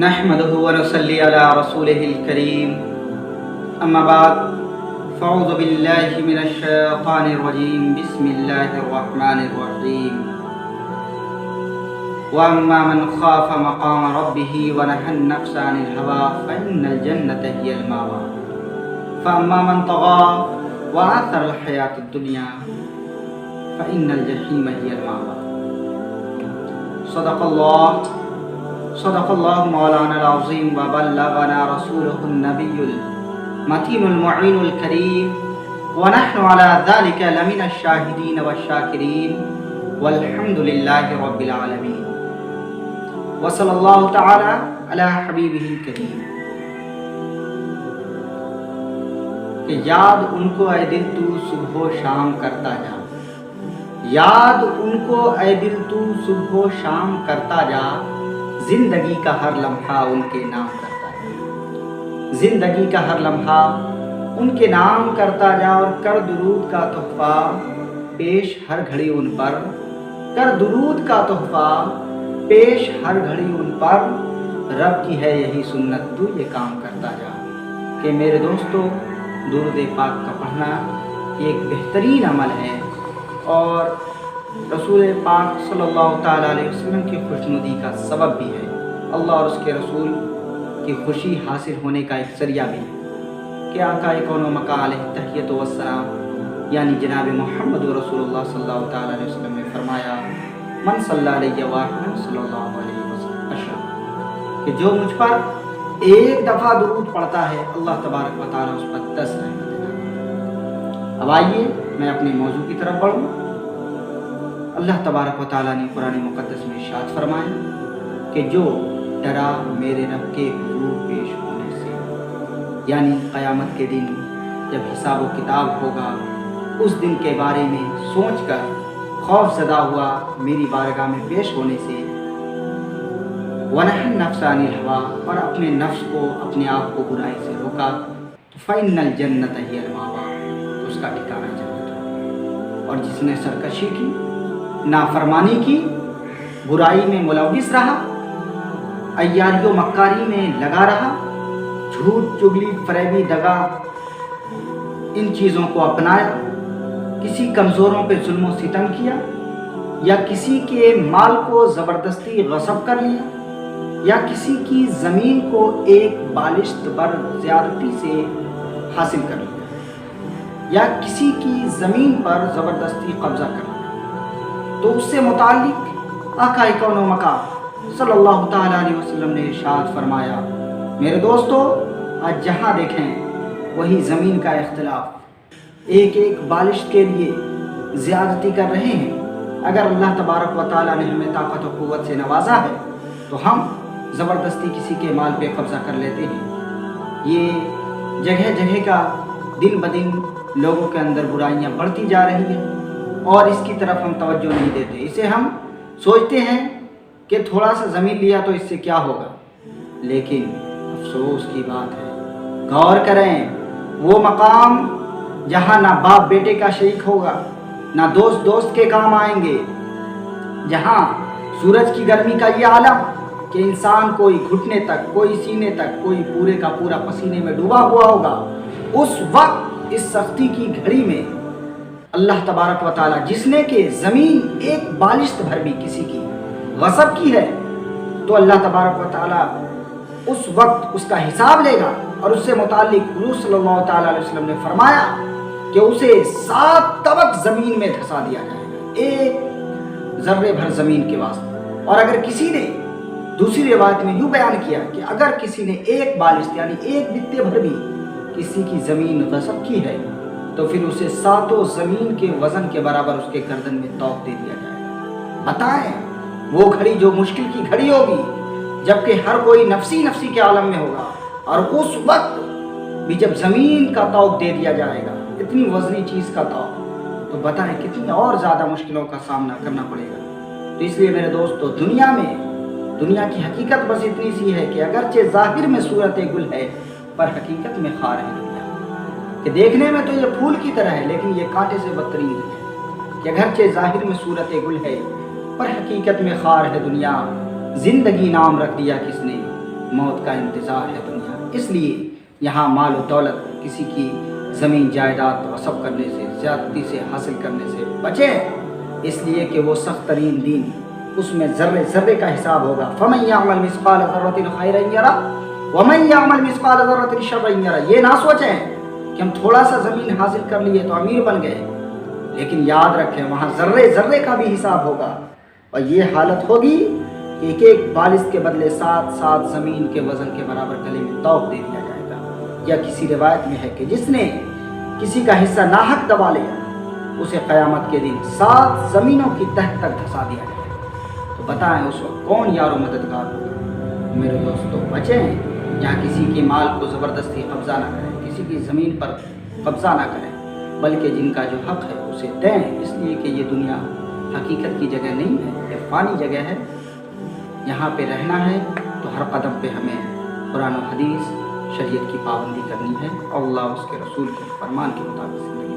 نحمده ونصلي على رسوله الكريم أما بعد فأعوذ بالله من الشيطان الرجيم بسم الله الرحمن الرحيم وأما من خاف مقام ربه ونهى النفس عن الهوى فإن الجنة هي المأوى فأما من طغى وآثر الحياة الدنيا فإن الجحيم هي المأوى صدق الله مولانا العظيم وبلغنا رسوله النبي المتين المعين الكريم ونحن على ذلك لمن الشاهدين والشاكرين والحمد لله رب العالمين وصلى الله تعالى على حبيبه الكريم کہ یاد ان کو اے دل تو صبح و شام کرتا جا، یاد ان کو اے دل تو صبح و شام کرتا جا، زندگی کا ہر لمحہ ان کے نام کرتا جا، زندگی کا ہر لمحہ ان کے نام کرتا جا، اور کر درود کا تحفہ پیش ہر گھڑی ان پر، کر درود کا تحفہ پیش ہر گھڑی ان پر، رب کی ہے یہی سنت تو یہ کام کرتا جا۔ کہ میرے دوستو، درود پاک کا پڑھنا ایک بہترین عمل ہے اور رسول پاک صلی اللہ تعالیٰ علیہ وسلم کی خوشنودی کا سبب بھی ہے، اللہ اور اس کے رسول کی خوشی حاصل ہونے کا ایک ذریعہ بھی ہے کہ آقا کون و مکان علیہ تحیت و السلام یعنی جناب محمد رسول اللہ صلی اللہ تعالیٰ علیہ وسلم نے فرمایا من صلی علیہ وآلہ صلی اللہ علیہ وسلم کہ جو مجھ پر ایک دفعہ درود پڑھتا ہے اللہ تبارک و تعالیٰ اس پر 10 رحمت دیتا۔ اب آئیے میں اپنے موضوع کی طرف بڑھوں۔ اللہ تبارک و تعالیٰ نے قرآن مقدس میں ارشاد فرمایا کہ جو ڈرا میرے رب کے حضور پیش ہونے سے، یعنی قیامت کے دن جب حساب و کتاب ہوگا، اس دن کے بارے میں سوچ کر خوف زدہ ہوا میری بارگاہ میں پیش ہونے سے، وَنَهَى النَّفْسَ عَنِ الْهَوَىٰ اور اپنے نفس کو اپنے آپ کو برائی سے روکا، تو فَإِنَّ الْجَنَّةَ هِيَ الْمَأْوَىٰ اس کا ٹھکانہ جنت ہے۔ اور جس نے سرکشی کی، نافرمانی کی، برائی میں ملوث رہا، عیاری و مکاری میں لگا رہا، جھوٹ چگلی فریبی دغا ان چیزوں کو اپنایا، کسی کمزوروں پہ ظلم و ستم کیا، یا کسی کے مال کو زبردستی غصب کر لیا، یا کسی کی زمین کو ایک بالشت پر زیادتی سے حاصل کر لیا، یا کسی کی زمین پر زبردستی قبضہ کر لیا، تو اس سے متعلق آقا کون و مقام صلی اللہ تعالیٰ علیہ وسلم نے ارشاد فرمایا میرے دوستو، آج جہاں دیکھیں وہی زمین کا اختلاف، ایک ایک بالشت کے لیے زیادتی کر رہے ہیں۔ اگر اللہ تبارک و تعالیٰ نے ہمیں طاقت و قوت سے نوازا ہے تو ہم زبردستی کسی کے مال پہ قبضہ کر لیتے ہیں۔ یہ جگہ جگہ کا دن بدن لوگوں کے اندر برائیاں بڑھتی جا رہی ہیں اور اس کی طرف ہم توجہ نہیں دیتے، اسے ہم سوچتے ہیں کہ تھوڑا سا زمین لیا تو اس سے کیا ہوگا، لیکن افسوس کی بات ہے، غور کریں وہ مقام جہاں نہ باپ بیٹے کا شریک ہوگا، نہ دوست دوست کے کام آئیں گے، جہاں سورج کی گرمی کا یہ عالم کہ انسان کوئی گھٹنے تک، کوئی سینے تک، کوئی پورے کا پورا پسینے میں ڈوبا ہوا ہوگا، اس وقت اس سختی کی گھڑی میں اللہ تبارک و تعالیٰ جس نے کہ زمین ایک بالشت بھر بھی کسی کی غصب کی ہے، تو اللہ تبارک و تعالیٰ اس وقت اس کا حساب لے گا، اور اس سے متعلق حضور صلی اللہ تعالیٰ علیہ وسلم نے فرمایا کہ اسے 7 طبق زمین میں دھسا دیا جائے گا، ایک ذرے بھر زمین کے واسطے۔ اور اگر کسی نے دوسری روایت میں یوں بیان کیا کہ اگر کسی نے ایک بالشت یعنی ایک بتے بھر بھی کسی کی زمین غصب کی ہے تو پھر اسے 7 زمین کے وزن کے برابر اس کے گردن میں توق دے دیا جائے گا۔ بتائیں وہ گھڑی جو مشکل کی گھڑی ہوگی، جبکہ ہر کوئی نفسی نفسی کے عالم میں ہوگا، اور اس وقت بھی جب زمین کا توق دے دیا جائے گا، اتنی وزنی چیز کا توق، تو بتائیں کتنی اور زیادہ مشکلوں کا سامنا کرنا پڑے گا۔ تو اس لیے میرے دوستو، دنیا کی حقیقت بس اتنی سی ہے کہ اگرچہ ظاہر میں صورت گل ہے پر حقیقت میں خار ہے دنیا، کہ دیکھنے میں تو یہ پھول کی طرح ہے لیکن یہ کانٹے سے بدترین ہے، کہ اگرچہ ظاہر میں صورت گل ہے پر حقیقت میں خار ہے دنیا۔ زندگی نام رکھ دیا کس نے، موت کا انتظار ہے دنیا. اس لیے یہاں مال و دولت کسی کی زمین جائیداد غصب کرنے سے زیادتی سے حاصل کرنے سے بچیں، اس لیے کہ وہ سخت ترین دین اس میں ذرے ذرے کا حساب ہوگا. فَمَن يَعْمَلْ مِثْقَالَ ذَرَّةٍ خَيْرًا يَرَهُ وَمَن يَعْمَلْ مِثْقَالَ ذَرَّةٍ شَرًّا يَرَهُ. یہ نہ سوچیں کہ ہم تھوڑا سا زمین حاصل کر لیے تو امیر بن گئے، لیکن یاد رکھیں وہاں ذرے ذرے کا بھی حساب ہوگا. اور یہ حالت ہوگی کہ ایک ایک بالش کے بدلے 7 زمین کے وزن کے برابر گلے میں توق دے دیا جائے گا. یا کسی روایت میں ہے کہ جس نے کسی کا حصہ ناحق دبا لیا اسے قیامت کے دن 7 زمینوں کی تہ تک دھسا دیا جائے گا. تو بتائیں اس وقت کون یار و مددگار ہوگا؟ میرے دوستو بچیں، یہاں کسی کے مال کو زبردستی قبضہ نہ کریں، کسی کی زمین پر قبضہ نہ کریں، بلکہ جن کا جو حق ہے اسے دیں. اس لیے کہ یہ دنیا حقیقت کی جگہ نہیں ہے، یہ فانی جگہ ہے. یہاں پہ رہنا ہے تو ہر قدم پہ ہمیں قرآن و حدیث شریعت کی پابندی کرنی ہے، اور اللہ اس کے رسول کے فرمان کے مطابق زندگی